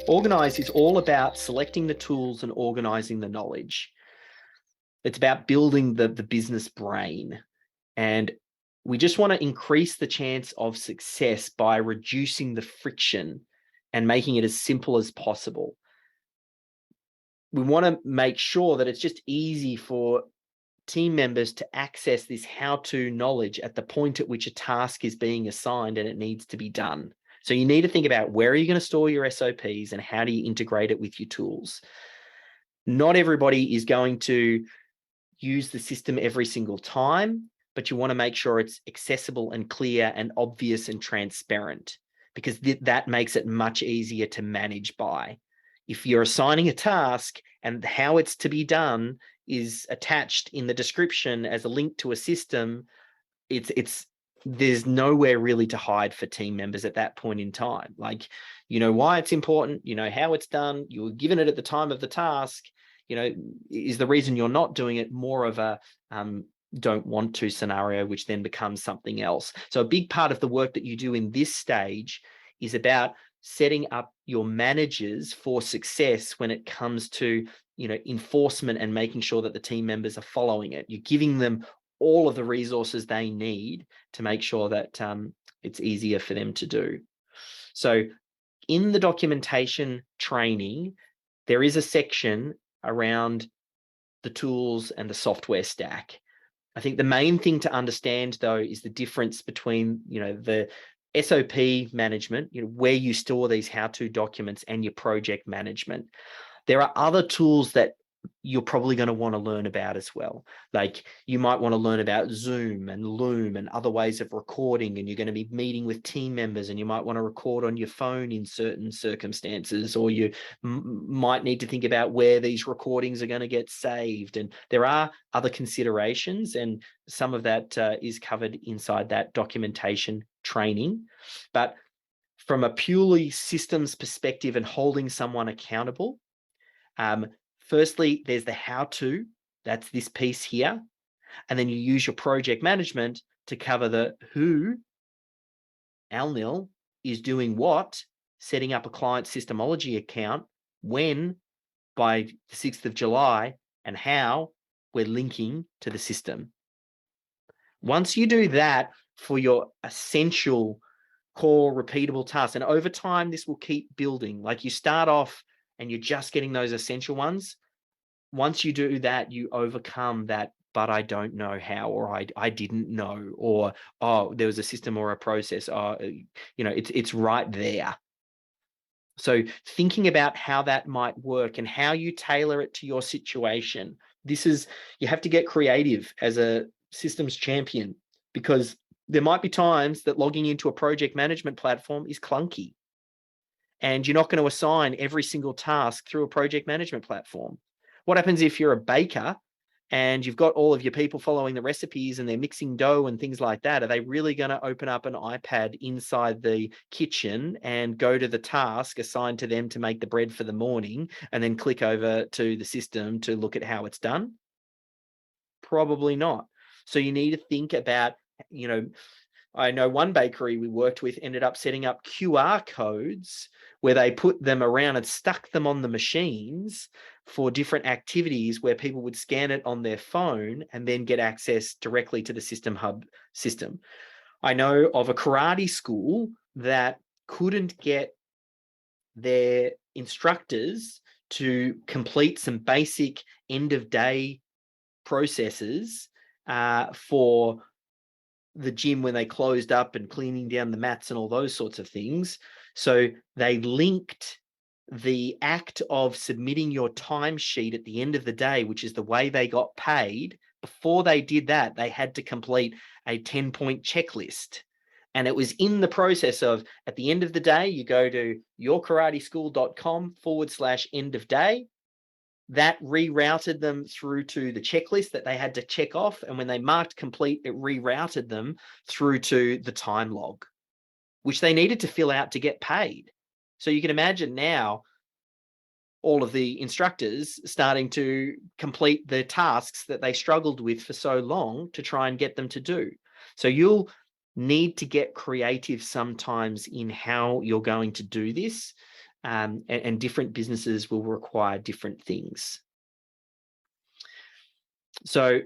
Organize is all about selecting the tools and organizing the knowledge. It's about building the business brain. And we just want to increase the chance of success by reducing the friction and making it as simple as possible. We want to make sure that it's just easy for team members to access this how-to knowledge at the point at which a task is being assigned and it needs to be done. So you need to think about where are you going to store your SOPs and how do you integrate it with your tools. Not everybody is going to use the system every single time, but you want to make sure it's accessible and clear and obvious and transparent, because that makes it much easier to manage by. If you're assigning a task and how it's to be done is attached in the description as a link to a system, there's nowhere really to hide for team members at that point in time. Like, you know why it's important, you know how it's done, you were given it at the time of the task. Is the reason you're not doing it more of a don't want to scenario, which then becomes something else. So a big part of the work that you do in this stage is about setting up your managers for success when it comes to enforcement and making sure that the team members are following it. You're giving them all of the resources they need to make sure that it's easier for them to do. So in the documentation training, there is a section around the tools and the software stack. I think the main thing to understand, though, is the difference between the SOP management, where you store these how-to documents, and your project management. There are other tools that you're probably going to want to learn about as well. Like you might want to learn about Zoom and Loom and other ways of recording, and you're going to be meeting with team members, and you might want to record on your phone in certain circumstances, or you might need to think about where these recordings are going to get saved. And there are other considerations, and some of that is covered inside that documentation training. But from a purely systems perspective and holding someone accountable, firstly, there's the how-to, that's this piece here. And then you use your project management to cover the who, Alnil, is doing what, setting up a client SYSTEMology account, when, by the 6th of July, and how we're linking to the system. Once you do that for your essential core repeatable tasks, and over time, this will keep building. Like you start off and you're just getting those essential ones. Once you do that, you overcome that, but I don't know how, or I didn't know, or, oh, there was a system or a process, it's right there. So thinking about how that might work and how you tailor it to your situation. You have to get creative as a systems champion, because there might be times that logging into a project management platform is clunky. And you're not going to assign every single task through a project management platform. What happens if you're a baker and you've got all of your people following the recipes and they're mixing dough and things like that? Are they really going to open up an iPad inside the kitchen and go to the task assigned to them to make the bread for the morning and then click over to the system to look at how it's done? Probably not. So you need to think about, I know one bakery we worked with ended up setting up QR codes where they put them around and stuck them on the machines for different activities where people would scan it on their phone and then get access directly to the System Hub system. I know of a karate school that couldn't get their instructors to complete some basic end of day processes for the gym when they closed up and cleaning down the mats and all those sorts of things. So they linked the act of submitting your timesheet at the end of the day, which is the way they got paid. Before they did that, they had to complete a 10-point checklist. And it was in the process of, at the end of the day, you go to yourkarateschool.com/end of day. That rerouted them through to the checklist that they had to check off. And when they marked complete, it rerouted them through to the time log, which they needed to fill out to get paid. So you can imagine now all of the instructors starting to complete the tasks that they struggled with for so long to try and get them to do. So you'll need to get creative sometimes in how you're going to do this, and different businesses will require different things. So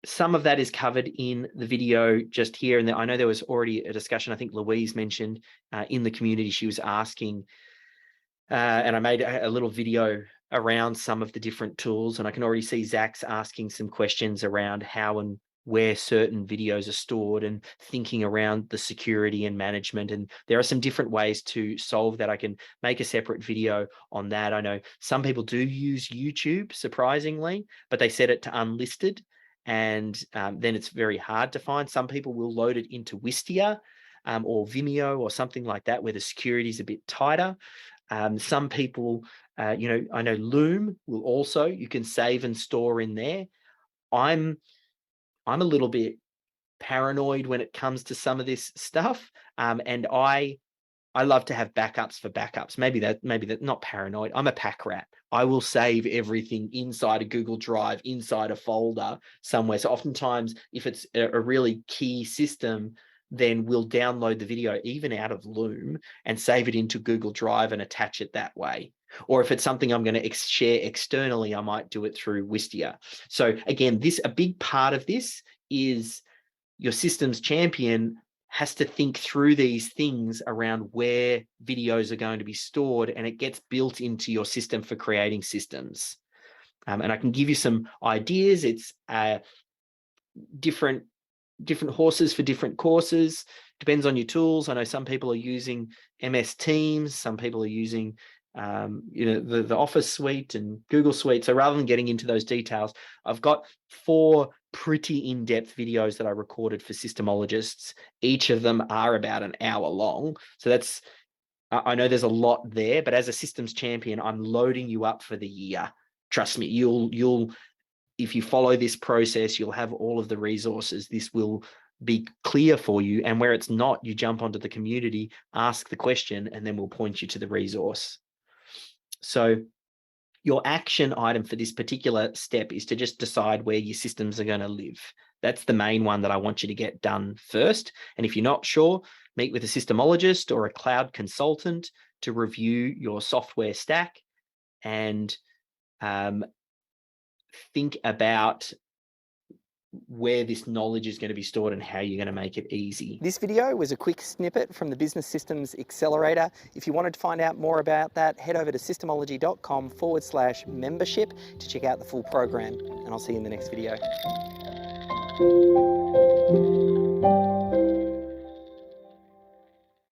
some of that is covered in the video just here. And I know there was already a discussion, I think Louise mentioned in the community, she was asking, and I made a little video around some of the different tools. And I can already see Zach's asking some questions around how and where certain videos are stored and thinking around the security and management. And there are some different ways to solve that. I can make a separate video on that. I know some people do use YouTube, surprisingly, but they set it to unlisted. And then it's very hard to find. Some people will load it into Wistia or Vimeo or something like that, where the security is a bit tighter. Some people, I know Loom will also, you can save and store in there. I'm a little bit paranoid when it comes to some of this stuff, and I love to have backups for backups. Maybe that not paranoid. I'm a pack rat. I will save everything inside a Google Drive, inside a folder somewhere. So oftentimes, if it's a really key system, then we'll download the video even out of Loom and save it into Google Drive and attach it that way. Or if it's something I'm going to share externally, I might do it through Wistia. So again, a big part of this is your systems champion has to think through these things around where videos are going to be stored, and it gets built into your system for creating systems. And I can give you some ideas. It's different horses for different courses. Depends on your tools. I know some people are using MS Teams. Some people are using the Office suite and Google Suite. So rather than getting into those details, I've got 4 pretty in-depth videos that I recorded for systemologists. Each of them are about an hour long. So I know there's a lot there, but as a systems champion, I'm loading you up for the year. Trust me, you'll if you follow this process, you'll have all of the resources. This will be clear for you. And where it's not, you jump onto the community, ask the question, and then we'll point you to the resource. So your action item for this particular step is to just decide where your systems are going to live. That's the main one that I want you to get done first. And if you're not sure, meet with a systemologist or a cloud consultant to review your software stack and think about where this knowledge is going to be stored and how you're going to make it easy. This video was a quick snippet from the Business Systems Accelerator. If you wanted to find out more about that, head over to systemology.com/membership to check out the full program, and I'll see you in the next video.